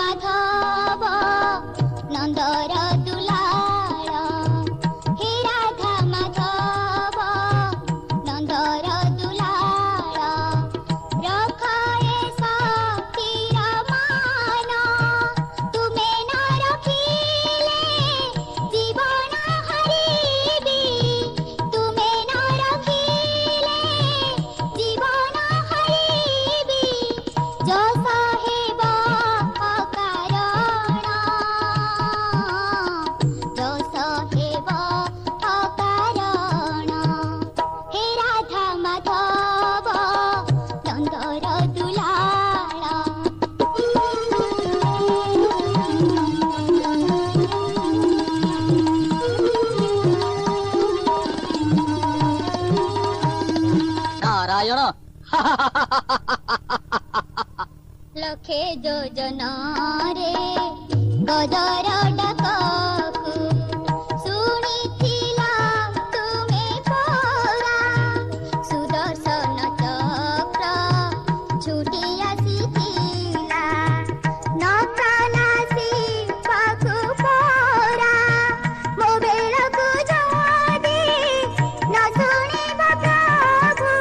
মাধব নন্দর দুলাল হে রাধা মাধব নন্দর দুলাল রখায়ে সখীর মান তুমে ন রখিলে জীবন হারিবি তুমে ন রখিলে জীবন হারিবি যশ হেব অকারণ যশ হেব অকারণ হে রাধা মাধব নন্দর দুলাল নারায়ণ লক্ষে যোজনারে গদর ডাকକୁ শুনিଥିଲା ତୁମେ ପରା ସୁଦର୍ଶନ ଚକ୍ର ଛୁଟି ଆସିଥିଲା ନକଲାସି ପାଖୁ ପରା ମୋ ବେଳକୁ ଯଦି ନ ଶୁଣିବ ପ୍ରଭୁ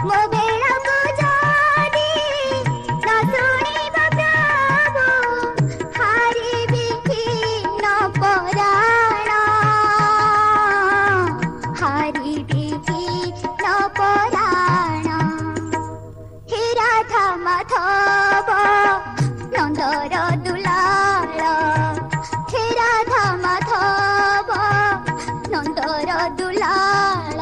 ମୋ ବେଳକୁ ଯଦି ନ ଶୁଣିବ ପ୍ରଭୁ ହାରିବି ନ ପରାଣ ହାରିବି ନ ପରାଣ হে রাধা মাধব নন্দর দুলাল হে রাধা মাধব নন্দর দুলাল